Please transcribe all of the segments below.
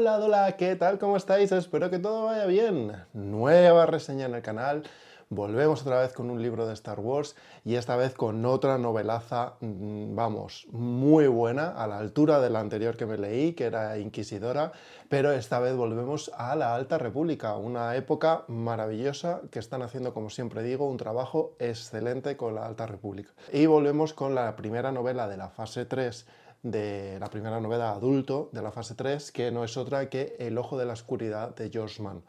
Hola, hola, ¿qué tal? ¿Cómo estáis? Espero que todo vaya bien. Nueva reseña en el canal. Volvemos otra vez con un libro de Star Wars y esta vez con otra novelaza, vamos, muy buena, a la altura de la anterior que me leí, que era Inquisidora, pero esta vez volvemos a la Alta República, una época maravillosa que están haciendo, como siempre digo, un trabajo excelente con la Alta República. Y volvemos con la primera novela de la fase 3, de la primera novela adulto de la fase 3, que no es otra que El ojo de la oscuridad de George Mann.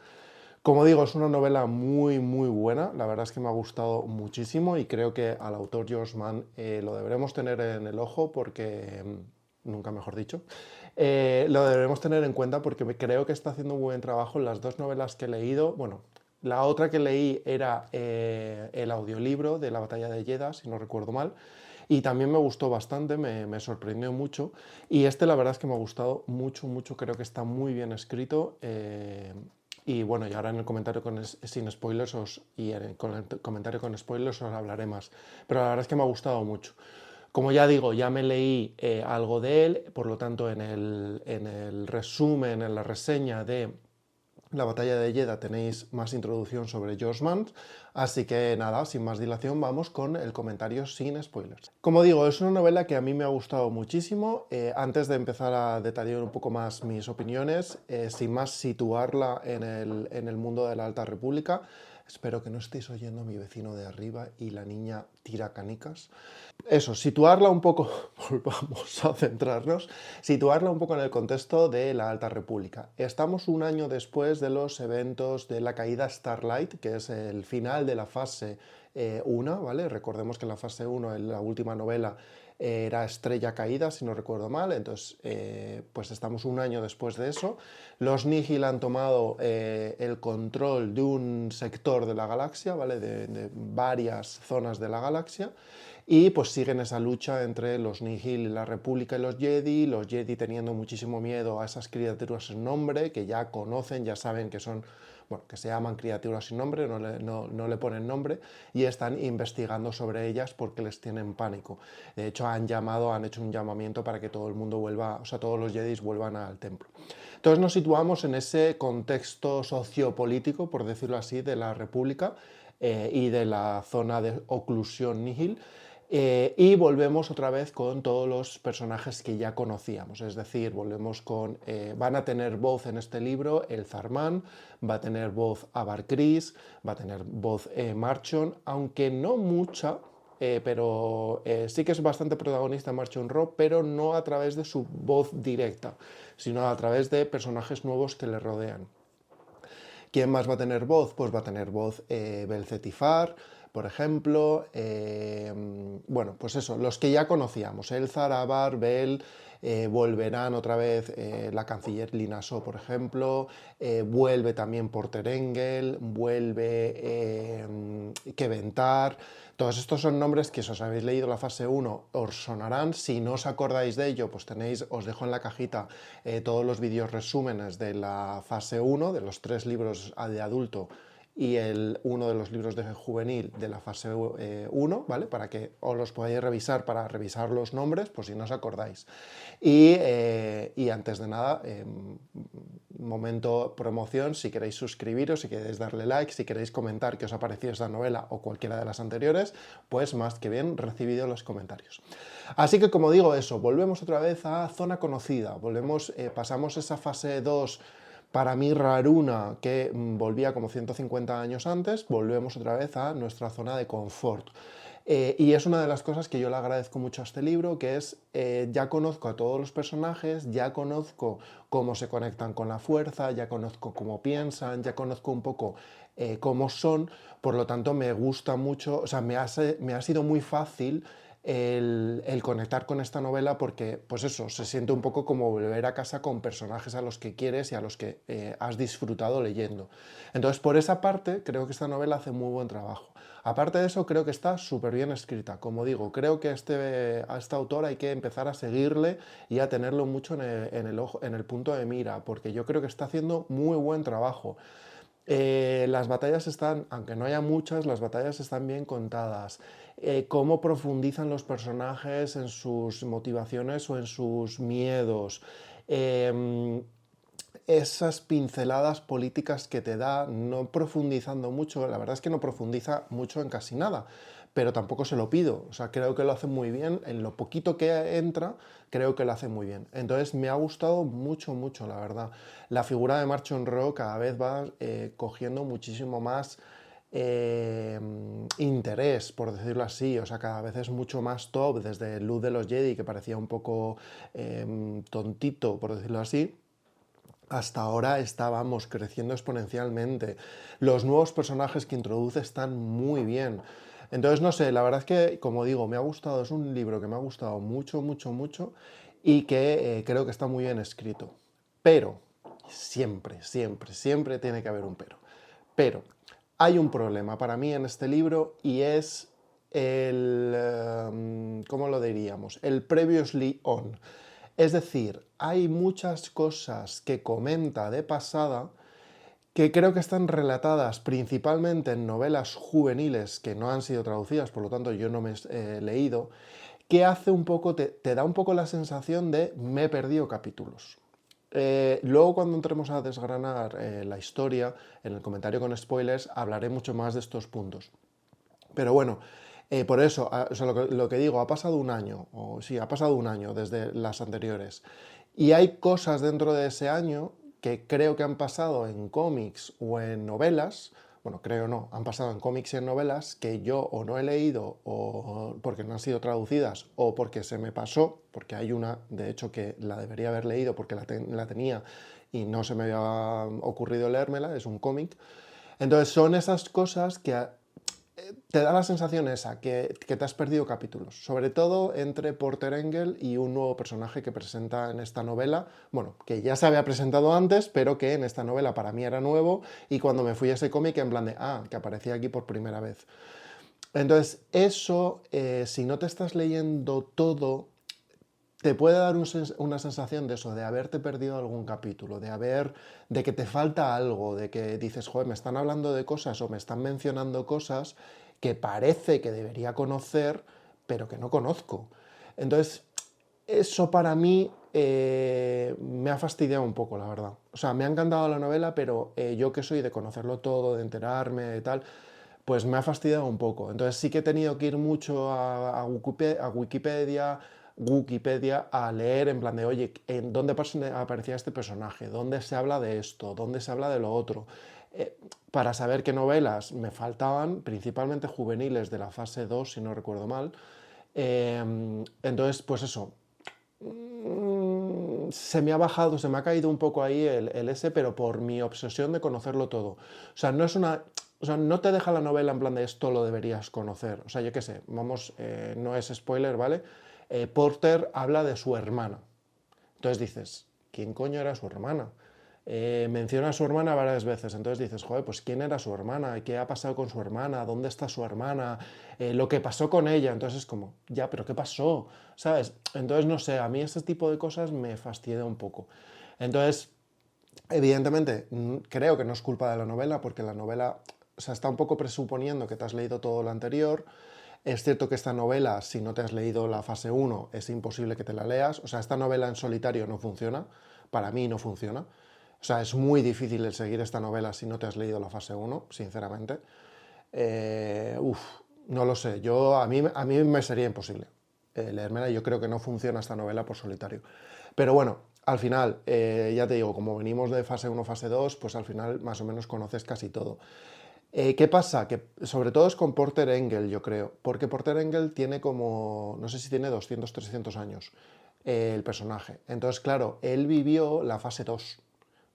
Como digo, es una novela muy buena, la verdad es que me ha gustado muchísimo y creo que al autor George Mann lo deberemos tener en el ojo porque, nunca mejor dicho, lo deberemos tener en cuenta porque creo que está haciendo un buen trabajo en las dos novelas que he leído. Bueno, la otra que leí era el audiolibro de la Batalla de Jedha, si no recuerdo mal, y también me gustó bastante, me sorprendió mucho. Y este la verdad es que me ha gustado mucho, creo que está muy bien escrito. Y bueno, y ahora en el comentario sin spoilers con el comentario con spoilers os hablaré más. Pero la verdad es que me ha gustado mucho. Como ya digo, ya me leí algo de él, por lo tanto en el resumen, en la reseña de la batalla de Jedha tenéis más introducción sobre George Mann, así que nada, sin más dilación vamos con el comentario sin spoilers. Como digo, es una novela que a mí me ha gustado muchísimo. Antes de empezar a detallar un poco más mis opiniones, sin más situarla en el mundo de la Alta República, espero que no estéis oyendo a mi vecino de arriba y la niña tira canicas. Eso, situarla un poco, volvamos a centrarnos, situarla un poco en el contexto de la Alta República. Estamos un año después de los eventos de la caída Starlight, que es el final de la fase 1, ¿vale? Recordemos que en la fase 1, en la última novela, era Estrella Caída, si no recuerdo mal, entonces pues estamos un año después de eso. Los Nihil han tomado el control de un sector de la galaxia, ¿vale? De varias zonas de la galaxia, y pues siguen esa lucha entre los Nihil y la República y los Jedi teniendo muchísimo miedo a esas criaturas sin nombre, que ya conocen, ya saben que son, bueno, que se llaman criaturas sin nombre, no le ponen nombre, y están investigando sobre ellas porque les tienen pánico. De hecho, han hecho un llamamiento para que todo el mundo vuelva, o sea, todos los Jedi vuelvan al templo. Entonces nos situamos en ese contexto sociopolítico, por decirlo así, de la República y de la zona de oclusión Nihil. Y volvemos otra vez con todos los personajes que ya conocíamos, es decir, volvemos con, van a tener voz en este libro el Zarman, va a tener voz Avar Kriss, va a tener voz Marchon, aunque no mucha, pero sí que es bastante protagonista Marchon Ro, pero no a través de su voz directa, sino a través de personajes nuevos que le rodean. ¿Quién más va a tener voz? Pues va a tener voz Belcetifar, por ejemplo. Bueno, pues eso, los que ya conocíamos, Elzar, Avar, Bel, volverán otra vez la canciller Linaso, por ejemplo, vuelve también Porter Engel, vuelve Keventar. Todos estos son nombres que si os habéis leído la fase 1 os sonarán. Si no os acordáis de ello, pues os dejo en la cajita todos los vídeos resúmenes de la fase 1, de los 3 libros de adulto y uno de los libros de juvenil de la fase 1, ¿vale? Para que os los podáis revisar, para revisar los nombres, por si no os acordáis. Y antes de nada, momento promoción, si queréis suscribiros, si queréis darle like, si queréis comentar qué os ha parecido esta novela o cualquiera de las anteriores, pues más que bien recibido los comentarios. Así que como digo eso, volvemos otra vez a zona conocida, pasamos esa fase 2 para mí raruna, que volvía como 150 años antes, volvemos otra vez a nuestra zona de confort. Y es una de las cosas que yo le agradezco mucho a este libro, que es, ya conozco a todos los personajes, ya conozco cómo se conectan con la fuerza, ya conozco cómo piensan, ya conozco un poco cómo son, por lo tanto me gusta mucho, o sea, me ha sido muy fácil el conectar con esta novela porque, pues eso, se siente un poco como volver a casa con personajes a los que quieres y a los que has disfrutado leyendo. Entonces, por esa parte, creo que esta novela hace muy buen trabajo. Aparte de eso, creo que está súper bien escrita. Como digo, creo que a este autor hay que empezar a seguirle y a tenerlo mucho en el punto de mira, porque yo creo que está haciendo muy buen trabajo. Las batallas están, aunque no haya muchas, las batallas están bien contadas. Cómo profundizan los personajes en sus motivaciones o en sus miedos. esas pinceladas políticas que te da, no profundizando mucho. La verdad es que no profundiza mucho en casi nada, pero tampoco se lo pido. O sea, creo que lo hace muy bien. En lo poquito que entra, creo que lo hace muy bien. Entonces me ha gustado mucho, mucho, la verdad. La figura de Mark Monroe cada vez va cogiendo muchísimo más eh, interés, por decirlo así. O sea, cada vez es mucho más top, desde Luz de los Jedi, que parecía un poco tontito, por decirlo así, hasta ahora estábamos creciendo exponencialmente. Los nuevos personajes que introduce están muy bien. Entonces, no sé, la verdad es que, como digo, me ha gustado, es un libro que me ha gustado mucho, mucho, mucho y que creo que está muy bien escrito. Pero, siempre, siempre, siempre tiene que haber un pero. Pero, hay un problema para mí en este libro y es ¿cómo lo diríamos? El previously on. Es decir, hay muchas cosas que comenta de pasada que creo que están relatadas principalmente en novelas juveniles que no han sido traducidas, por lo tanto yo no me he leído, que hace un poco, te da un poco la sensación de me he perdido capítulos. Luego cuando entremos a desgranar la historia, en el comentario con spoilers, hablaré mucho más de estos puntos. Pero bueno, por eso, o sea, lo que digo, ha pasado un año, o sí, ha pasado un año desde las anteriores. Y hay cosas dentro de ese año que creo que han pasado en cómics o en novelas, bueno, creo no, han pasado en cómics y en novelas que yo o no he leído o porque no han sido traducidas o porque se me pasó, porque hay una, de hecho, que la debería haber leído porque la tenía y no se me había ocurrido leérmela, es un cómic. Entonces son esas cosas que te da la sensación esa, que te has perdido capítulos, sobre todo entre Porter Engel y un nuevo personaje que presenta en esta novela, bueno, que ya se había presentado antes, pero que en esta novela para mí era nuevo, y cuando me fui a ese cómic en plan de, que aparecía aquí por primera vez. Entonces, eso, si no te estás leyendo todo, te puede dar una sensación de eso, de haberte perdido algún capítulo, de que te falta algo, de que dices, joder, me están hablando de cosas o me están mencionando cosas que parece que debería conocer, pero que no conozco. Entonces, eso para mí me ha fastidiado un poco, la verdad. O sea, me ha encantado la novela, pero yo que soy de conocerlo todo, de enterarme, de tal, pues me ha fastidiado un poco. Entonces sí que he tenido que ir mucho Wikipedia a leer en plan de, oye, ¿en dónde aparecía este personaje? ¿Dónde se habla de esto? ¿Dónde se habla de lo otro? Para saber qué novelas me faltaban, principalmente juveniles de la fase 2 si no recuerdo mal. Entonces, pues eso, se me ha bajado, se me ha caído un poco ahí el ese, pero por mi obsesión de conocerlo todo. O sea, no es una. O sea, no te deja la novela en plan de esto lo deberías conocer. O sea, yo qué sé, vamos, no es spoiler, ¿vale? Porter habla de su hermana. Entonces dices, ¿quién coño era su hermana? Menciona a su hermana varias veces, entonces dices, joder, pues ¿quién era su hermana? ¿Qué ha pasado con su hermana? ¿Dónde está su hermana? Lo que pasó con ella, entonces es como, ya, pero ¿qué pasó? ¿Sabes? Entonces, no sé, a mí este tipo de cosas me fastidia un poco. Entonces, evidentemente, creo que no es culpa de la novela, porque la novela, o sea, está un poco presuponiendo que te has leído todo lo anterior. Es cierto que esta novela, si no te has leído la fase 1, es imposible que te la leas. O sea, esta novela en solitario no funciona. Para mí no funciona. O sea, es muy difícil el seguir esta novela si no te has leído la fase 1, sinceramente. Uf, no lo sé. A mí me sería imposible leérmela. Yo creo que no funciona esta novela por solitario. Pero bueno, al final, ya te digo, como venimos de fase 1, fase 2, pues al final más o menos conoces casi todo. ¿Qué pasa? Que sobre todo es con Porter Engel, yo creo, porque Porter Engel tiene como, no sé si tiene 200, 300 años el personaje. Entonces, claro, él vivió la fase 2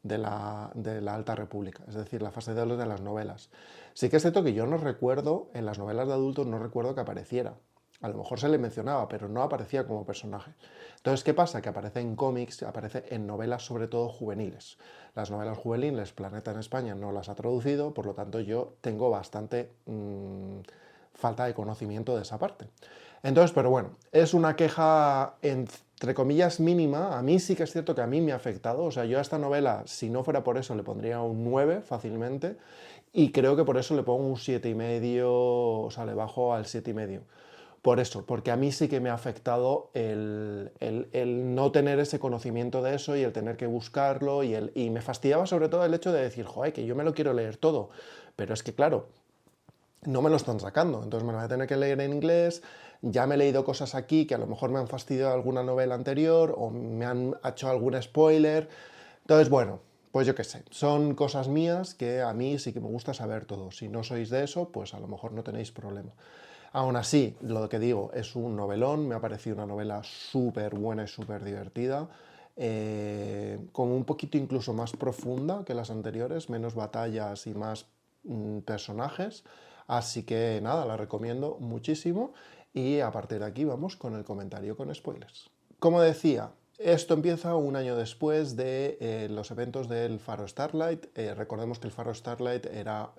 de la Alta República, es decir, la fase 2 de las novelas. Sí que es cierto que yo no recuerdo, en las novelas de adultos no recuerdo que apareciera. A lo mejor se le mencionaba, pero no aparecía como personaje. Entonces, ¿qué pasa? Que aparece en cómics, aparece en novelas sobre todo juveniles. Las novelas juveniles, Planeta en España no las ha traducido, por lo tanto yo tengo bastante falta de conocimiento de esa parte. Entonces, pero bueno, es una queja entre comillas mínima. A mí sí que es cierto que a mí me ha afectado. O sea, yo a esta novela, si no fuera por eso, le pondría un 9 fácilmente. Y creo que por eso le pongo un 7,5, o sea, le bajo al 7,5. por eso, porque a mí sí que me ha afectado el no tener ese conocimiento de eso y el tener que buscarlo y me fastidiaba sobre todo el hecho de decir, joder, que yo me lo quiero leer todo, pero es que claro, no me lo están sacando, entonces me lo voy a tener que leer en inglés, ya me he leído cosas aquí que a lo mejor me han fastidiado alguna novela anterior o me han hecho algún spoiler, entonces bueno, pues yo qué sé, son cosas mías que a mí sí que me gusta saber todo, si no sois de eso, pues a lo mejor no tenéis problema. Aún así, lo que digo, es un novelón, me ha parecido una novela súper buena y súper divertida, como un poquito incluso más profunda que las anteriores, menos batallas y más personajes, así que nada, la recomiendo muchísimo y a partir de aquí vamos con el comentario con spoilers. Como decía, esto empieza un año después de los eventos del Faro Starlight. Recordemos que el Faro Starlight era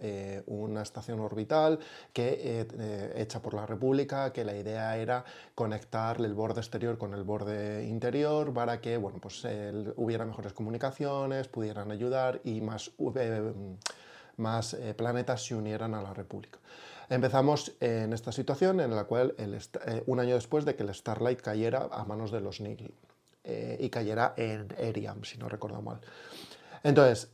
una estación orbital hecha por la República, que la idea era conectar el borde exterior con el borde interior para que bueno, pues, hubiera mejores comunicaciones, pudieran ayudar y más planetas se unieran a la República. Empezamos en esta situación en la cual, un año después de que el Starlight cayera a manos de los Nihil, y cayera en Eriam, si no recuerdo mal. Entonces,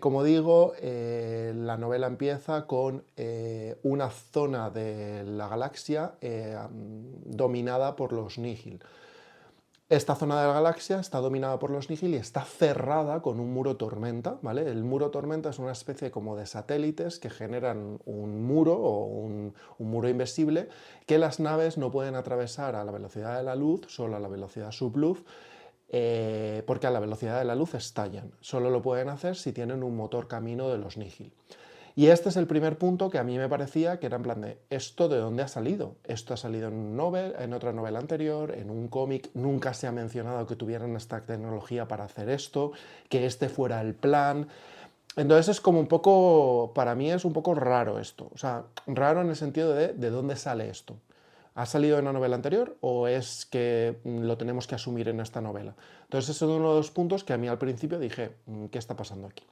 como digo, la novela empieza con una zona de la galaxia dominada por los Nihil. Esta zona de la galaxia está dominada por los Nihil y está cerrada con un muro tormenta, ¿vale? El muro tormenta es una especie como de satélites que generan un muro o un muro invisible que las naves no pueden atravesar a la velocidad de la luz, solo a la velocidad subluz, porque a la velocidad de la luz estallan. Solo lo pueden hacer si tienen un motor camino de los Nihil. Y este es el primer punto que a mí me parecía que era en plan de, ¿esto de dónde ha salido? Esto ha salido en otra novela anterior, en un cómic, nunca se ha mencionado que tuvieran esta tecnología para hacer esto, que este fuera el plan. Entonces es como un poco, para mí es un poco raro esto, o sea, raro en el sentido de dónde sale esto. ¿Ha salido en una novela anterior o es que lo tenemos que asumir en esta novela? Entonces ese es uno de los puntos que a mí al principio dije, ¿qué está pasando aquí?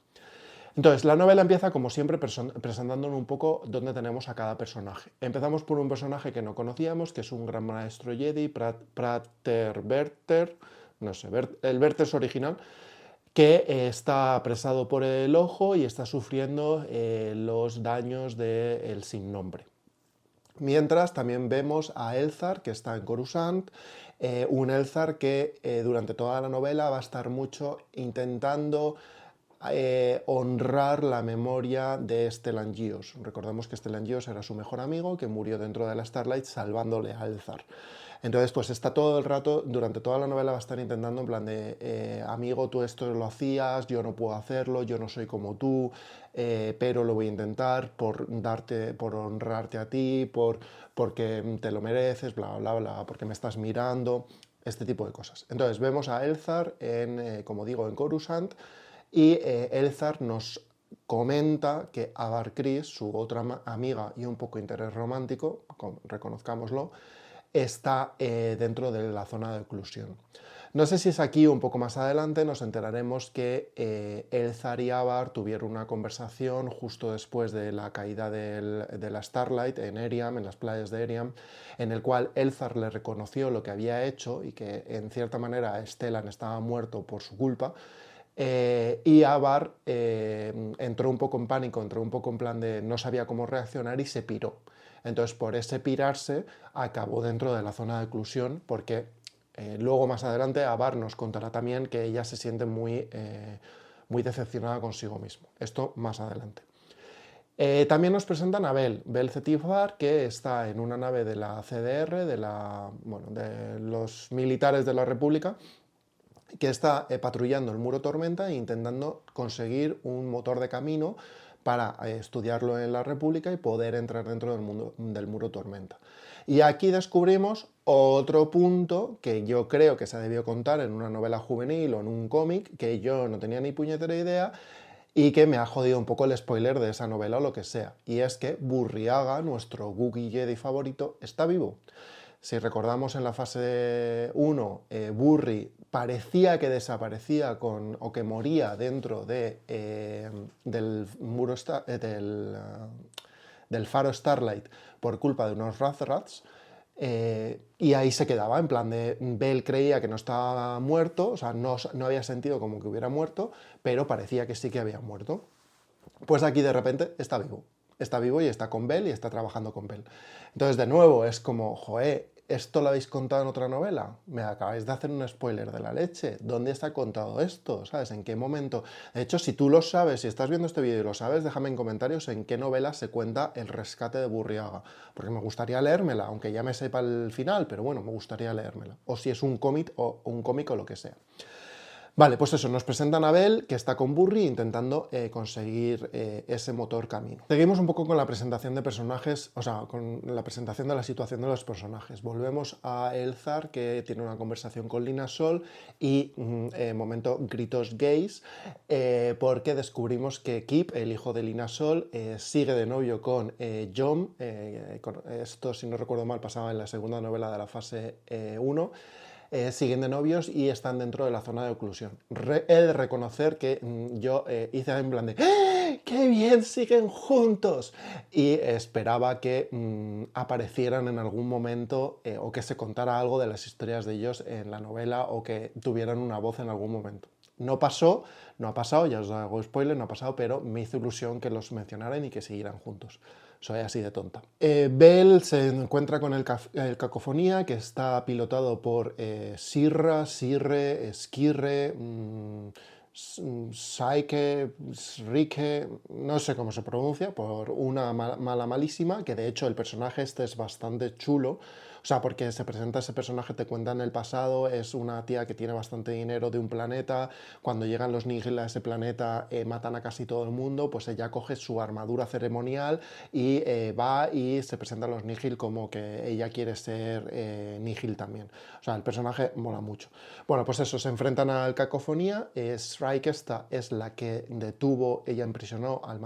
Entonces, la novela empieza, como siempre, presentándonos un poco dónde tenemos a cada personaje. Empezamos por un personaje que no conocíamos, que es un gran maestro Jedi, Prater Verter, no sé, el Verters original, que está apresado por el ojo y está sufriendo los daños del sin nombre. Mientras también vemos a Elzar, que está en Coruscant, un Elzar que durante toda la novela va a estar mucho intentando honrar la memoria de Stellan Gios. Recordemos que Stellan Gios era su mejor amigo que murió dentro de la Starlight salvándole a Elzar. Entonces, pues está todo el rato, durante toda la novela va a estar intentando en plan de amigo, tú esto lo hacías, yo no puedo hacerlo, yo no soy como tú, pero lo voy a intentar por honrarte a ti, porque te lo mereces, bla, bla, bla, porque me estás mirando, este tipo de cosas. Entonces, vemos a Elzar como digo, en Coruscant, y Elzar nos comenta que Avar Kriss, su otra amiga y un poco interés romántico, reconozcámoslo, está dentro de la zona de oclusión. No sé si es aquí o un poco más adelante, nos enteraremos que Elzar y Avar tuvieron una conversación justo después de la caída de la Starlight en Eriam, en las playas de Eriam, en el cual Elzar le reconoció lo que había hecho y que en cierta manera Stellan estaba muerto por su culpa. Y Avar entró un poco en pánico, entró un poco en plan de no sabía cómo reaccionar y se piró. Entonces, por ese pirarse, acabó dentro de la zona de oclusión, porque luego más adelante Avar nos contará también que ella se siente muy decepcionada consigo mismo. Esto más adelante. También nos presentan a Bel Zetifar, que está en una nave de la CDR, de los militares de la República, que está patrullando el muro tormenta e intentando conseguir un motor de camino para estudiarlo en la República y poder entrar dentro del muro tormenta. Y aquí descubrimos otro punto que yo creo que se ha debido contar en una novela juvenil o en un cómic, que yo no tenía ni puñetera idea y que me ha jodido un poco el spoiler de esa novela o lo que sea. Y es que Burryaga, nuestro Wookiee Jedi favorito, está vivo. Si recordamos en la fase 1, Burry parecía que desaparecía o que moría dentro del faro Starlight por culpa de unos Razrats. Y ahí se quedaba, en plan de Bell creía que no estaba muerto, o sea, no había sentido como que hubiera muerto, pero parecía que sí que había muerto. Pues aquí de repente está vivo y está con Bell y está trabajando con Bell. Entonces de nuevo es como, joe, ¿esto lo habéis contado en otra novela? Me acabáis de hacer un spoiler de la leche. ¿Dónde está contado esto? ¿Sabes? ¿En qué momento? De hecho, si tú lo sabes, si estás viendo este vídeo y lo sabes, déjame en comentarios en qué novela se cuenta el rescate de Burriaga. Porque me gustaría leérmela, aunque ya me sepa el final, pero bueno, me gustaría leérmela. O si es un cómic o lo que sea. Vale, pues eso, nos presentan a Bell, que está con Burry intentando conseguir ese motor camino. Seguimos un poco con la presentación de personajes, o sea, con la presentación de la situación de los personajes. Volvemos a Elzar, que tiene una conversación con Lina Sol y, momento, gritos gays, porque descubrimos que Kip, el hijo de Lina Sol, sigue de novio con John. Esto, si no recuerdo mal, pasaba en la segunda novela de la fase 1. Siguen de novios y están dentro de la zona de oclusión. He de reconocer que yo hice en plan de ¡qué bien, siguen juntos! Y esperaba que aparecieran en algún momento o que se contara algo de las historias de ellos en la novela o que tuvieran una voz en algún momento. No pasó, no ha pasado, ya os hago spoiler, no ha pasado, pero me hizo ilusión que los mencionaran y que siguieran juntos. Soy así de tonta. Bell se encuentra con el Cacofonía, que está pilotado por Sirra, Sirre, Skirre, Saike, Rike, no sé cómo se pronuncia, por una mala malísima, que de hecho el personaje este es bastante chulo. O sea, porque se presenta ese personaje, te cuenta en el pasado, es una tía que tiene bastante dinero de un planeta, cuando llegan los Nihil a ese planeta matan a casi todo el mundo, pues ella coge su armadura ceremonial y va y se presenta a los Nihil como que ella quiere ser Nihil también. O sea, el personaje mola mucho. Bueno, pues eso, se enfrentan al Cacofonía, Strike esta es la que detuvo, ella imprisionó al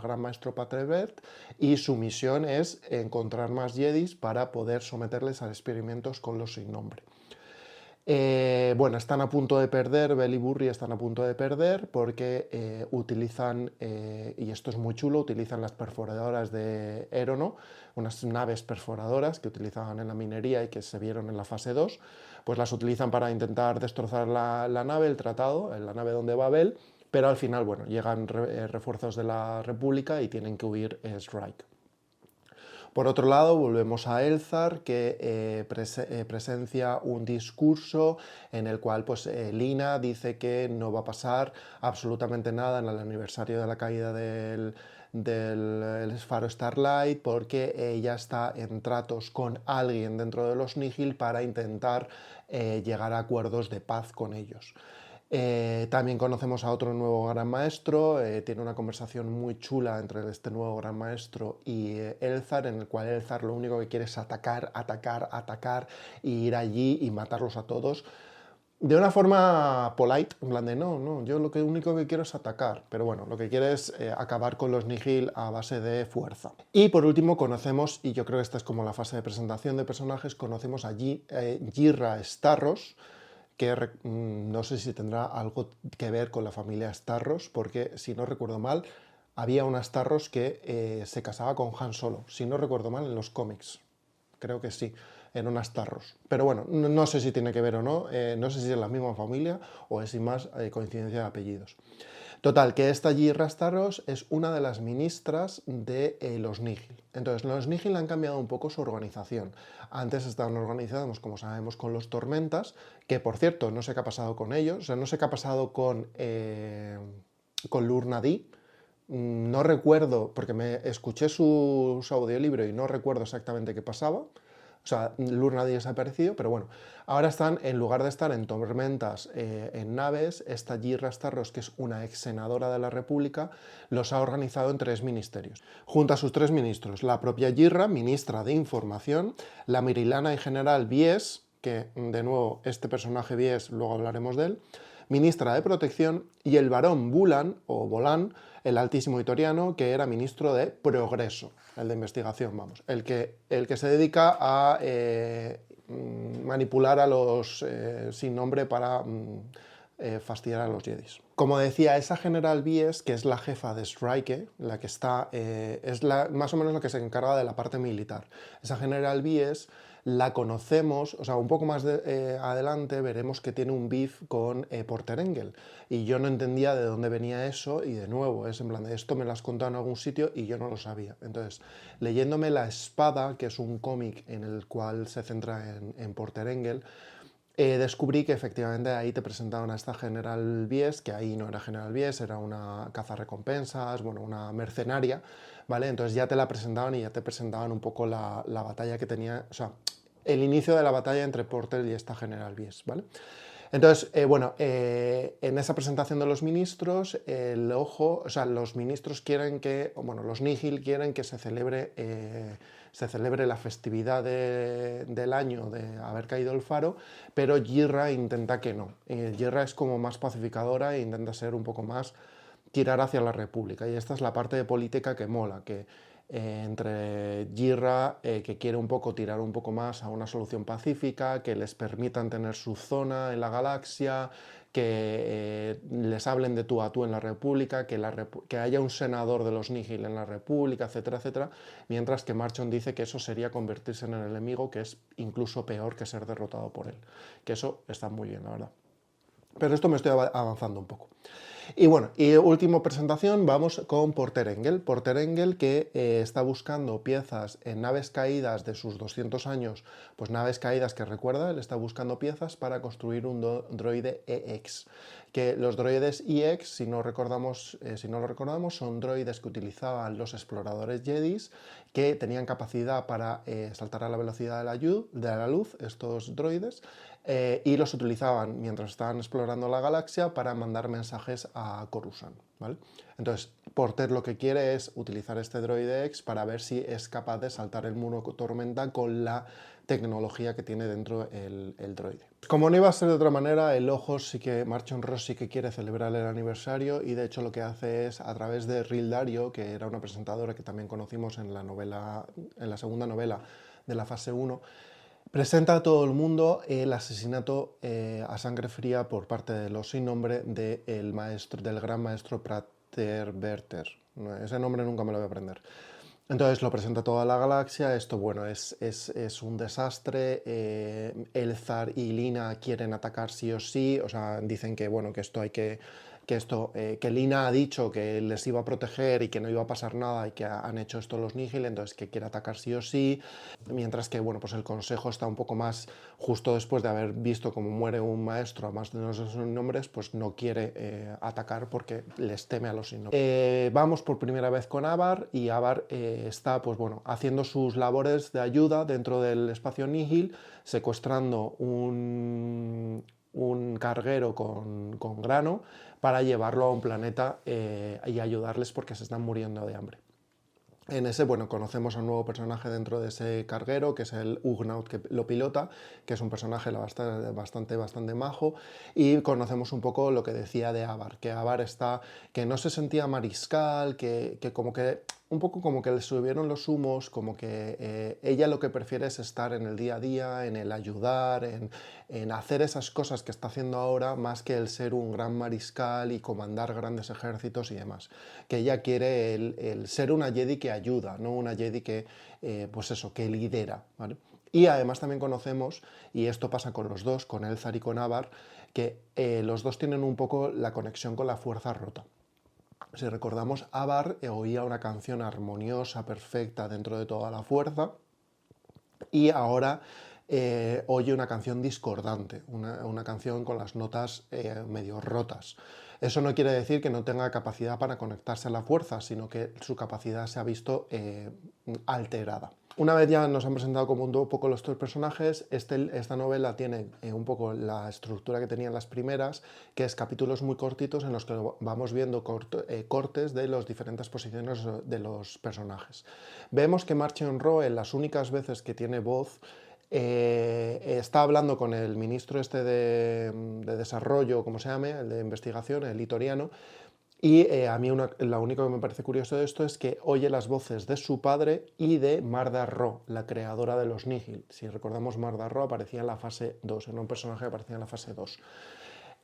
gran maestro Patrevert y su misión es encontrar más Jedis para poder someterles a experimentos con los sin nombre. Bueno, están a punto de perder, Bell y Burry están a punto de perder porque utilizan, y esto es muy chulo, utilizan las perforadoras de Érono, unas naves perforadoras que utilizaban en la minería y que se vieron en la fase 2, pues las utilizan para intentar destrozar la nave, el tratado, la nave donde va Bell, pero al final, bueno, llegan refuerzos de la República y tienen que huir Strike. Por otro lado, volvemos a Elzar, que presencia un discurso en el cual pues, Lina dice que no va a pasar absolutamente nada en el aniversario de la caída del faro Starlight, porque ella está en tratos con alguien dentro de los Nihil para intentar llegar a acuerdos de paz con ellos. También conocemos a otro nuevo gran maestro, tiene una conversación muy chula entre este nuevo gran maestro y Elzar, en el cual Elzar lo único que quiere es atacar, atacar, atacar, e ir allí y matarlos a todos. De una forma polite, en plan de no, yo lo único que quiero es atacar, pero bueno, lo que quiere es acabar con los Nihil a base de fuerza. Y por último conocemos, y yo creo que esta es como la fase de presentación de personajes, conocemos a Jirra Starros, que no sé si tendrá algo que ver con la familia Starros, porque si no recuerdo mal, había una Starros que se casaba con Han Solo, si no recuerdo mal en los cómics. Creo que sí, en unas Starros. Pero bueno, no sé si tiene que ver o no, no sé si es la misma familia o es sin más coincidencia de apellidos. Total, que esta Jirra Starros es una de las ministras de los Nihil. Entonces, los Nihil han cambiado un poco su organización. Antes estaban organizados, como sabemos, con los Tormentas, que por cierto, no sé qué ha pasado con ellos, o sea, no sé qué ha pasado con Lur-Nadí. No recuerdo, porque me escuché su audiolibro y no recuerdo exactamente qué pasaba. O sea, Lur-Nadí desaparecido, pero bueno, ahora están, en lugar de estar en tormentas, en naves, esta Jirra Starros, que es una ex senadora de la República, los ha organizado en 3 ministerios. Junto a sus 3 ministros, la propia Jirra, ministra de Información, la Mirilana y general Bies, que de nuevo este personaje Bies, luego hablaremos de él, ministra de Protección, y el barón Bulan, o Bolán, el altísimo hitoriano, que era ministro de Progreso, el de investigación, vamos, el que se dedica a manipular a los sin nombre para fastidiar a los Jedis. Como decía, esa General Vies, que es la jefa de Strike, la que está, más o menos la que se encarga de la parte militar. Esa General Vies la conocemos, o sea, un poco más adelante veremos que tiene un beef con Porter Engel. Y yo no entendía de dónde venía eso, y de nuevo, es en plan, esto me lo has contado en algún sitio y yo no lo sabía. Entonces, leyéndome La Espada, que es un cómic en el cual se centra en Porter Engel, descubrí que efectivamente ahí te presentaban a esta General Vies, que ahí no era General Vies, era una cazarrecompensas, bueno, una mercenaria, ¿vale? Entonces ya te la presentaban y ya te presentaban un poco la batalla que tenía, o sea, el inicio de la batalla entre Porter y esta General Vies, ¿vale? Entonces, bueno, en esa presentación de los ministros, el ojo, o sea, los ministros quieren que, bueno, los Nihil quieren que se celebre la festividad del año de haber caído el faro, pero Jirra intenta que no. Jirra es como más pacificadora e intenta ser un poco más tirar hacia la república. Y esta es la parte de política que mola, que entre Jirra, que quiere un poco tirar un poco más a una solución pacífica, que les permitan tener su zona en la galaxia, que les hablen de tú a tú en la República, que haya un senador de los Nihil en la República, etcétera, etcétera, mientras que Marchon dice que eso sería convertirse en el enemigo, que es incluso peor que ser derrotado por él. Que eso está muy bien, la verdad. Pero esto me estoy avanzando un poco. Y bueno, y última presentación, vamos con Porter Engel. Porter Engel que está buscando piezas en naves caídas de sus 200 años, pues naves caídas que recuerda, él está buscando piezas para construir un droide EX. Que los droides EX, si no lo recordamos, son droides que utilizaban los exploradores Jedis, que tenían capacidad para saltar a la velocidad de la luz, estos droides, y los utilizaban mientras estaban explorando la galaxia para mandar mensajes a Coruscant, ¿vale? Entonces, Porter lo que quiere es utilizar este droide X para ver si es capaz de saltar el muro tormenta con la tecnología que tiene dentro el droide. Como no iba a ser de otra manera, el ojo sí que, Marchion Ro sí que quiere celebrar el aniversario, y de hecho lo que hace es, a través de Ril Dario, que era una presentadora que también conocimos en la segunda novela de la fase 1, presenta a todo el mundo el asesinato a sangre fría por parte de los sin nombre del gran maestro Prater Werter. Ese nombre nunca me lo voy a aprender. Entonces lo presenta a toda la galaxia. Esto, bueno, es un desastre. Elzar y Lina quieren atacar sí o sí. O sea, dicen que, bueno, que esto hay que Lina ha dicho que les iba a proteger y que no iba a pasar nada, y que han hecho esto los Nihil, entonces que quiere atacar sí o sí, mientras que, bueno, pues el consejo está un poco más, justo después de haber visto cómo muere un maestro a más de unos nombres, pues no quiere atacar porque les teme a los sin nombres. Vamos por primera vez con Avar, y Avar está, pues bueno, haciendo sus labores de ayuda dentro del espacio Nihil, secuestrando un carguero con grano para llevarlo a un planeta y ayudarles porque se están muriendo de hambre. En ese, bueno, conocemos a un nuevo personaje dentro de ese carguero, que es el Ugnaught que lo pilota, que es un personaje bastante majo, y conocemos un poco lo que decía de Avar, que Avar que no se sentía mariscal, que como que un poco como que le subieron los humos, como que ella lo que prefiere es estar en el día a día, en el ayudar, en hacer esas cosas que está haciendo ahora, más que el ser un gran mariscal y comandar grandes ejércitos y demás. Que ella quiere el ser una Jedi que ayuda, no una Jedi que, pues eso, que lidera, ¿vale? Y además también conocemos, y esto pasa con los dos, con Elzar y con Avar, que los dos tienen un poco la conexión con la fuerza rota. Si recordamos, Avar oía una canción armoniosa, perfecta dentro de toda la fuerza, y ahora oye una canción discordante, una canción con las notas medio rotas. Eso no quiere decir que no tenga capacidad para conectarse a la fuerza, sino que su capacidad se ha visto alterada. Una vez ya nos han presentado como un poco los tres personajes, esta novela tiene un poco la estructura que tenían las primeras, que es capítulos muy cortitos en los que vamos viendo cortes de las diferentes posiciones de los personajes. Vemos que Marchion Ro, en las únicas veces que tiene voz, está hablando con el ministro de desarrollo, como se llame, el de investigación, el litoriano, y a mí lo único que me parece curioso de esto es que oye las voces de su padre y de Marda Ro, la creadora de los Nihil. Si recordamos, Marda Ro aparecía en la fase 2, era un personaje que aparecía en la fase 2.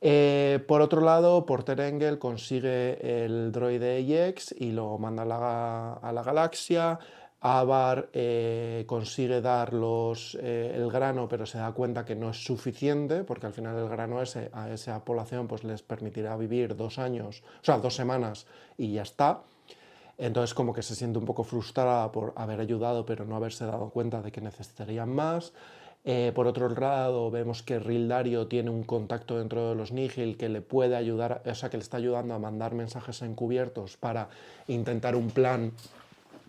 Por otro lado, Porter Engel consigue el droide EX y lo manda a la galaxia. Avar consigue dar el grano, pero se da cuenta que no es suficiente, porque al final el grano ese, a esa población pues les permitirá vivir 2 años, o sea, 2 semanas y ya está. Entonces como que se siente un poco frustrada por haber ayudado pero no haberse dado cuenta de que necesitarían más. Por otro lado, vemos que Rildario tiene un contacto dentro de los Nihil que le puede ayudar, o sea, que le está ayudando a mandar mensajes encubiertos para intentar un plan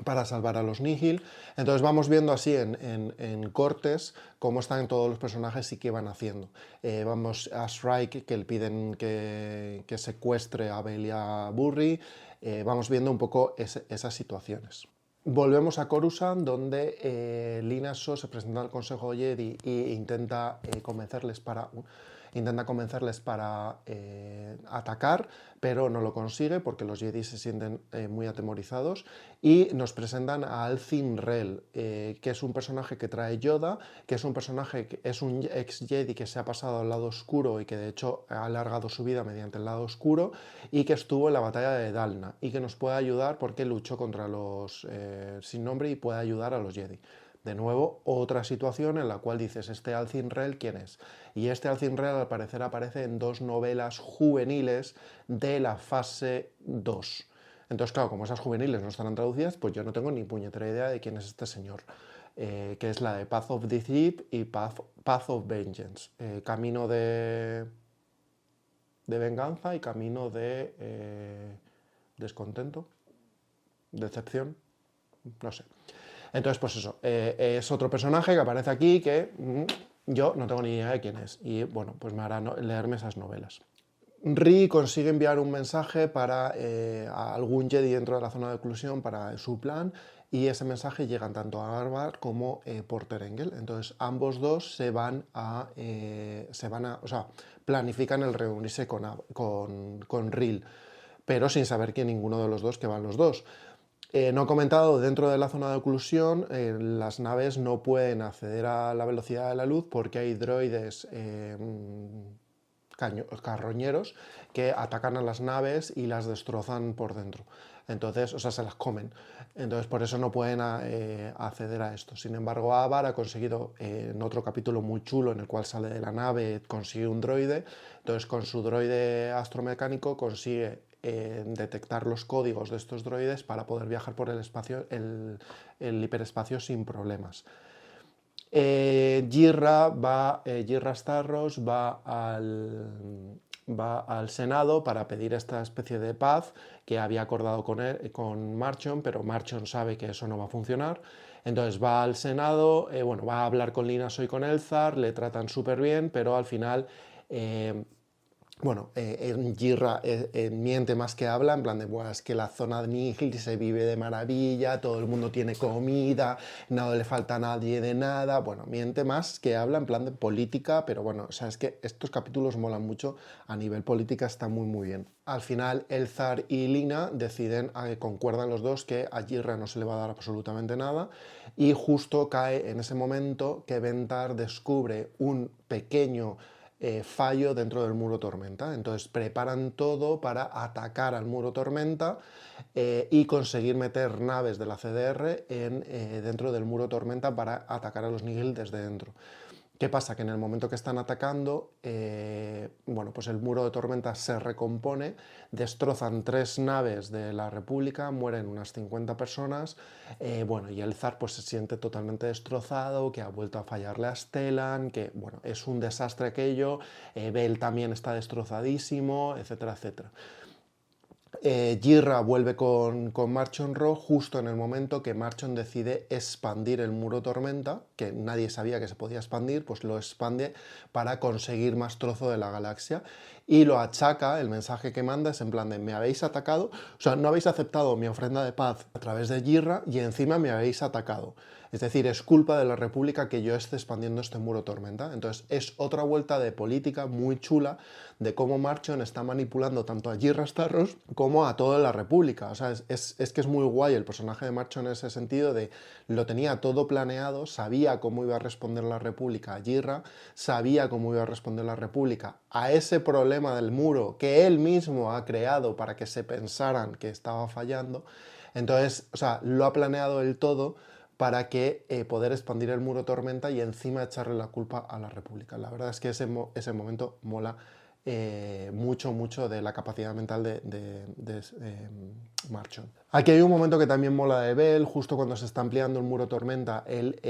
para salvar a los Nihil. Entonces vamos viendo así en cortes cómo están todos los personajes y qué van haciendo. Vamos a Shrike, que le piden que secuestre a Bell y a Burry. Vamos viendo un poco esas situaciones. Volvemos a Coruscant, donde Lina So se presenta al Consejo Jedi e intenta convencerles para atacar, pero no lo consigue porque los Jedi se sienten muy atemorizados, y nos presentan a Alcin Rel, que es un personaje que trae Yoda, que es un personaje que es un ex Jedi que se ha pasado al lado oscuro y que de hecho ha alargado su vida mediante el lado oscuro, y que estuvo en la batalla de Dalna y que nos puede ayudar porque luchó contra los sin nombre y puede ayudar a los Jedi. De nuevo, otra situación en la cual dices, ¿este Alcin Rel quién es? Y este Alcin Rel al parecer aparece en 2 novelas juveniles de la fase 2. Entonces, claro, como esas juveniles no estarán traducidas, pues yo no tengo ni puñetera idea de quién es este señor. Que es la de Path of Deceit y Path of Vengeance. Camino de venganza y camino de descontento, decepción, no sé. Entonces, pues eso, es otro personaje que aparece aquí que yo no tengo ni idea de quién es. Y bueno, pues me hará leerme esas novelas. Ri consigue enviar un mensaje a algún Jedi dentro de la zona de oclusión para su plan, y ese mensaje llega tanto a Avar como Porter Engel. Entonces ambos dos o sea, planifican el reunirse con Ril, pero sin saber que ninguno de los dos, que van los dos. No he comentado, dentro de la zona de oclusión, las naves no pueden acceder a la velocidad de la luz porque hay droides carroñeros que atacan a las naves y las destrozan por dentro. Entonces, o sea, se las comen. Entonces, por eso no pueden acceder a esto. Sin embargo, Avar ha conseguido, en otro capítulo muy chulo en el cual sale de la nave, consigue un droide. Entonces, con su droide astromecánico consigue detectar los códigos de estos droides para poder viajar por el espacio, el hiperespacio sin problemas. Jirra Starros va al Senado para pedir esta especie de paz que había acordado con Marchon, pero Marchon sabe que eso no va a funcionar. Entonces va al Senado, bueno, va a hablar con Lina Soy con Elzar, le tratan súper bien, pero al final bueno, Jirra miente más que habla, en plan de, bueno, es que la zona de Nihil se vive de maravilla, todo el mundo tiene comida, no le falta a nadie de nada. Bueno, miente más que habla en plan de política, pero bueno, o sea, es que estos capítulos molan mucho, a nivel política está muy muy bien. Al final, Elzar y Lina deciden, concuerdan los dos que a Jirra no se le va a dar absolutamente nada, y justo cae en ese momento que Ventar descubre un pequeño fallo dentro del muro tormenta. Entonces preparan todo para atacar al muro tormenta y conseguir meter naves de la CDR dentro del muro tormenta para atacar a los Nihil desde dentro. ¿Qué pasa? Que en el momento que están atacando, bueno, pues el muro de tormenta se recompone, destrozan 3 naves de la República, mueren unas 50 personas, bueno, y el zar pues se siente totalmente destrozado, que ha vuelto a fallarle a Stellan, que bueno, es un desastre aquello, Bell también está destrozadísimo, etcétera, etcétera. Jirra vuelve con Marchon Ro justo en el momento que Marchon decide expandir el muro tormenta, que nadie sabía que se podía expandir, pues lo expande para conseguir más trozo de la galaxia, y lo achaca, el mensaje que manda es en plan de me habéis atacado, o sea, no habéis aceptado mi ofrenda de paz a través de Jirra y encima me habéis atacado. Es decir, es culpa de la República que yo esté expandiendo este muro tormenta. Entonces es otra vuelta de política muy chula de cómo Marchon está manipulando tanto a Jirra Starros como a toda la República. O sea, es que es muy guay el personaje de Marchon en ese sentido de lo tenía todo planeado, sabía cómo iba a responder la República a Jirra, sabía cómo iba a responder la República a ese problema problema del muro que él mismo ha creado para que se pensaran que estaba fallando. Entonces, o sea, lo ha planeado él todo para que poder expandir el muro tormenta y encima echarle la culpa a la República. La verdad es que ese momento mola mucho, mucho de la capacidad mental de Marchon. Aquí hay un momento que también mola de Bell, justo cuando se está ampliando el muro tormenta, él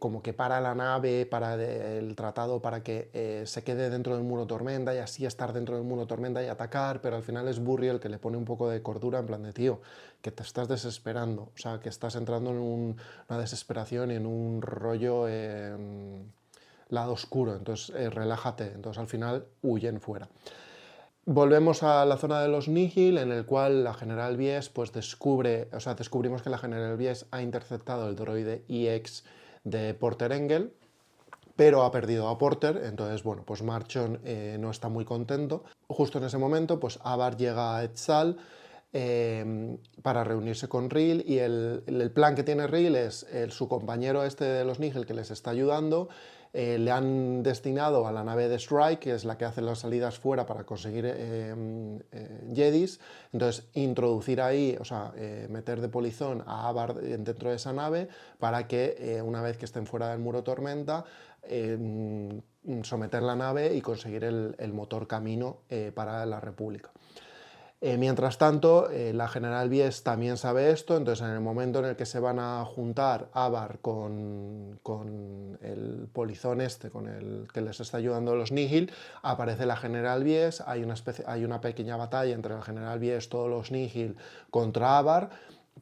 como que para la nave, para el tratado para que se quede dentro del muro tormenta y así estar dentro del muro tormenta y atacar, pero al final es Burry el que le pone un poco de cordura en plan de tío, que te estás desesperando, o sea, que estás entrando en una desesperación y en un rollo lado oscuro, entonces relájate, entonces al final huyen fuera. Volvemos a la zona de los Nihil, en el cual la General Vies pues descubrimos que la General Vies ha interceptado el droide EX de Porter Engel, pero ha perdido a Porter, entonces bueno, pues Marchon no está muy contento. Justo en ese momento, pues Avar llega a Etzal para reunirse con Reel y el plan que tiene Reel es su compañero este de los Nihil que les está ayudando, le han destinado a la nave de Strike, que es la que hace las salidas fuera para conseguir Jedis, entonces introducir ahí, o sea, meter de polizón a Avar dentro de esa nave para que una vez que estén fuera del muro tormenta, someter la nave y conseguir el motor camino para la República. Mientras tanto, la General Vies también sabe esto, entonces en el momento en el que se van a juntar Avar con el polizón este, con el que les está ayudando los Nihil, aparece la General Vies, hay una pequeña batalla entre la General Vies, todos los Nihil contra Avar,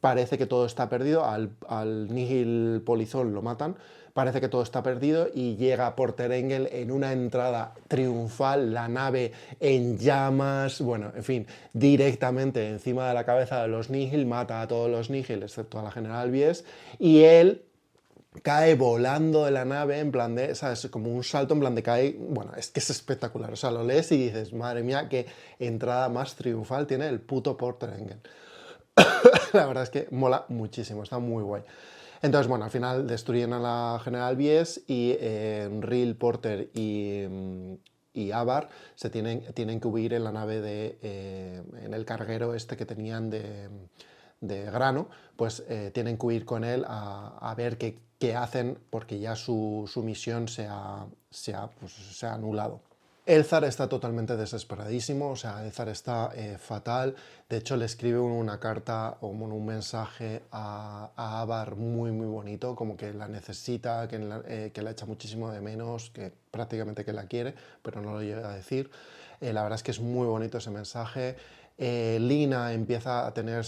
parece que todo está perdido, al Nihil polizón lo matan, parece que todo está perdido y llega Porter Engel en una entrada triunfal, la nave en llamas, bueno, en fin, directamente encima de la cabeza de los Nihil, mata a todos los Nihil excepto a la General Vies y él cae volando de la nave en plan de, ¿sabes? Como un salto en plan de cae, bueno, es que es espectacular, o sea, lo lees y dices, madre mía, qué entrada más triunfal tiene el puto Porter Engel. La verdad es que mola muchísimo, está muy guay. Entonces, bueno, al final destruyen a la General Vies y Reel, Porter y Avar se tienen que huir en la nave en el carguero este que tenían de grano, pues tienen que huir con él a ver qué hacen porque ya su misión se ha anulado. Elzar está totalmente desesperadísimo, o sea, Elzar está fatal. De hecho, le escribe una carta o un mensaje a Avar muy, muy bonito, como que la necesita, que la echa muchísimo de menos, que prácticamente que la quiere, pero no lo llega a decir. La verdad es que es muy bonito ese mensaje. Lina empieza a tener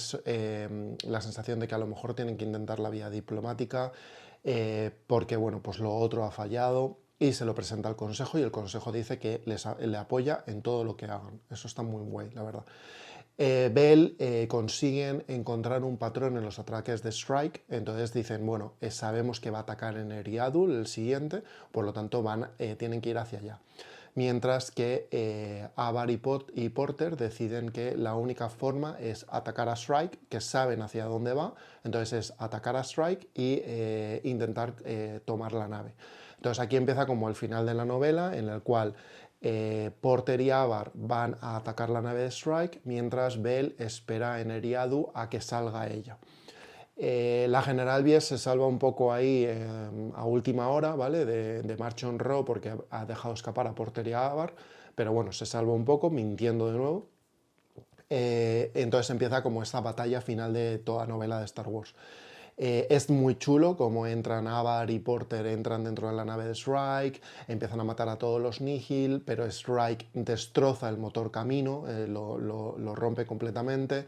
la sensación de que a lo mejor tienen que intentar la vía diplomática, porque bueno, pues lo otro ha fallado. Y se lo presenta al Consejo y el Consejo dice que le apoya en todo lo que hagan. Eso está muy guay, la verdad. Bell consiguen encontrar un patrón en los ataques de Strike, entonces dicen, bueno, sabemos que va a atacar en Eriadul, el siguiente, por lo tanto tienen que ir hacia allá. Mientras que Avar y Porter deciden que la única forma es atacar a Strike, que saben hacia dónde va, entonces es atacar a Strike y intentar tomar la nave. Entonces aquí empieza como el final de la novela, en el cual Porter y Avar van a atacar la nave de Strike, mientras Bell espera en Eriadu a que salga ella. La General Vies se salva un poco ahí a última hora, ¿vale? De Marchon Ro porque ha dejado escapar a Porter y Avar, pero bueno, se salva un poco, mintiendo de nuevo. Entonces empieza como esta batalla final de toda novela de Star Wars. Es muy chulo como entran Avar y Porter, entran dentro de la nave de Strike, empiezan a matar a todos los Nihil, pero Strike destroza el motor camino, lo rompe completamente.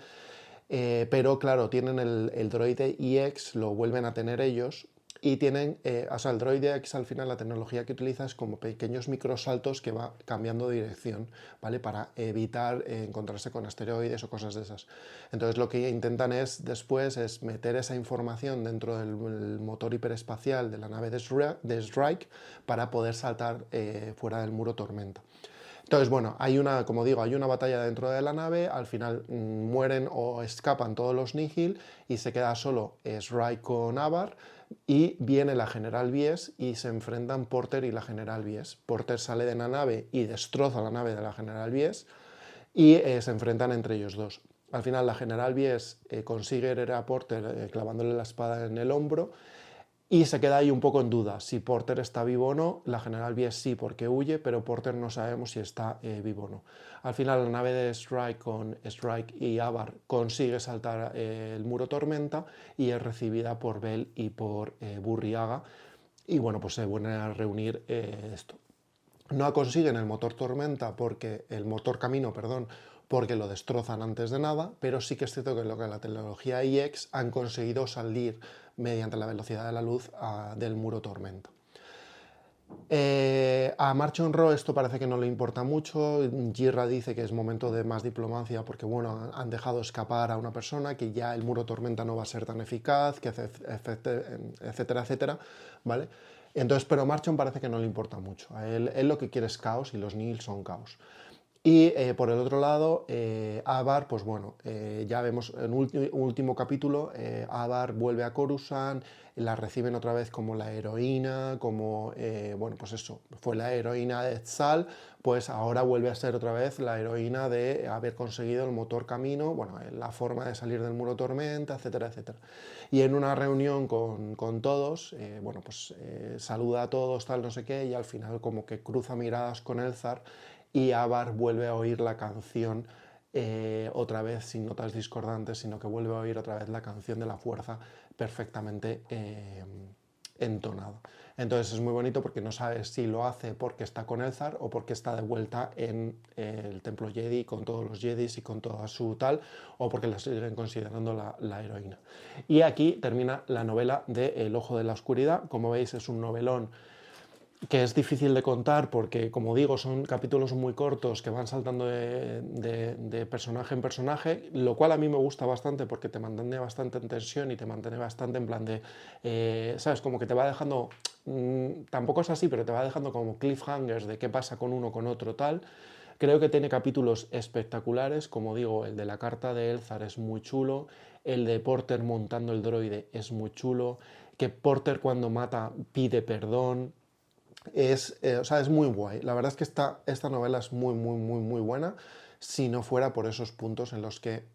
Pero claro, tienen el droide EX, lo vuelven a tener ellos, y tienen, o sea, el droide X al final la tecnología que utiliza es como pequeños microsaltos que va cambiando de dirección, ¿vale? Para evitar encontrarse con asteroides o cosas de esas. Entonces lo que intentan después es meter esa información dentro del motor hiperespacial de la nave de Strike para poder saltar fuera del muro tormenta. Entonces, bueno, hay una, como digo, hay una batalla dentro de la nave, al final mueren o escapan todos los Nihil y se queda solo Shrike con Avar y viene la General Vies y se enfrentan Porter y la General Vies. Porter sale de la nave y destroza la nave de la General Vies y se enfrentan entre ellos dos. Al final la General Vies consigue herir a Porter clavándole la espada en el hombro y se queda ahí un poco en duda si Porter está vivo o no. La General Vies sí porque huye, pero Porter no sabemos si está vivo o no. Al final la nave de Strike con Strike y Avar consigue saltar el muro tormenta y es recibida por Bell y por Burryaga y bueno, pues se vuelven a reunir esto. No consiguen el motor tormenta porque el motor camino, perdón, porque lo destrozan antes de nada, pero sí que es cierto que lo que la tecnología IX han conseguido salir mediante la velocidad de la luz del muro tormenta. A March Honro esto parece que no le importa mucho. Jirra dice que es momento de más diplomacia porque bueno, han dejado escapar a una persona, que ya el muro tormenta no va a ser tan eficaz, que etcétera, etcétera, ¿vale? Entonces, pero Marchon parece que no le importa mucho. A él lo que quiere es caos y los Nihil son caos. Y por el otro lado, Avar, pues bueno, ya vemos en un último capítulo, Avar vuelve a Coruscant, la reciben otra vez como la heroína, como, bueno, pues eso, fue la heroína de Tzal, pues ahora vuelve a ser otra vez la heroína de haber conseguido el motor camino, bueno, la forma de salir del muro tormenta, etcétera, etcétera. Y en una reunión con todos, bueno, pues saluda a todos, tal, no sé qué, y al final como que cruza miradas con Elzar, y Avar vuelve a oír la canción otra vez sin notas discordantes, sino que vuelve a oír otra vez la canción de la fuerza perfectamente entonada. Entonces es muy bonito porque no sabes si lo hace porque está con Elzar o porque está de vuelta en el templo Jedi con todos los Jedis y con toda su tal, o porque la siguen considerando la heroína. Y aquí termina la novela de El ojo de la oscuridad. Como veis, es un novelón que es difícil de contar porque, como digo, son capítulos muy cortos que van saltando de personaje en personaje, lo cual a mí me gusta bastante porque te mantiene bastante en tensión y te mantiene bastante en plan de, ¿sabes? Como que te va dejando, tampoco es así, pero te va dejando como cliffhangers de qué pasa con uno, con otro, tal. Creo que tiene capítulos espectaculares, como digo, el de la carta de Elzar es muy chulo, el de Porter montando el droide es muy chulo, que Porter cuando mata pide perdón, o sea, es muy guay. La verdad es que esta novela es muy, muy, muy, muy buena, si no fuera por esos puntos en los que,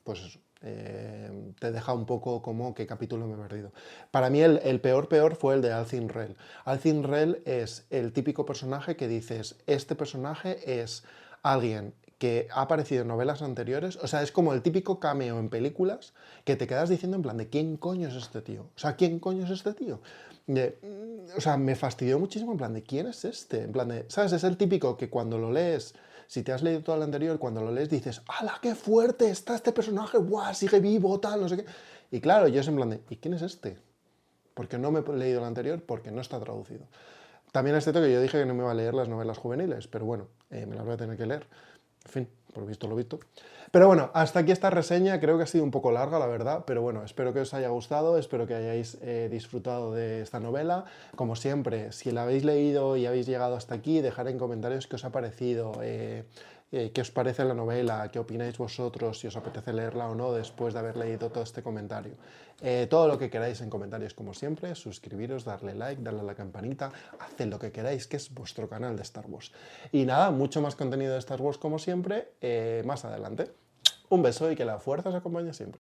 pues eso, te deja un poco como qué capítulo me he perdido. Para mí el peor fue el de Alcin Rel. Alcin Rel es el típico personaje que dices, este personaje es alguien que ha aparecido en novelas anteriores, o sea, es como el típico cameo en películas que te quedas diciendo en plan de ¿quién coño es este tío? O sea, ¿quién coño es este tío? O sea, me fastidió muchísimo en plan de ¿quién es este? En plan de, ¿sabes? Es el típico que cuando lo lees, si te has leído todo el anterior, cuando lo lees dices, ¡hala, qué fuerte está este personaje! ¡Buah, sigue vivo, tal, no sé qué! Y claro, yo es en plan de, ¿y quién es este? Porque no me he leído el anterior, porque no está traducido. También es cierto que yo dije que no me iba a leer las novelas juveniles, pero bueno, me las voy a tener que leer. En fin, por visto lo visto. Pero bueno, hasta aquí esta reseña, creo que ha sido un poco larga, la verdad, pero bueno, espero que os haya gustado, espero que hayáis disfrutado de esta novela. Como siempre, si la habéis leído y habéis llegado hasta aquí, dejad en comentarios qué os ha parecido, qué os parece la novela, qué opináis vosotros, si os apetece leerla o no después de haber leído todo este comentario. Todo lo que queráis en comentarios, como siempre, suscribiros, darle like, darle a la campanita, haced lo que queráis, que es vuestro canal de Star Wars. Y nada, mucho más contenido de Star Wars como siempre, más adelante. Un beso y que la fuerza os acompañe siempre.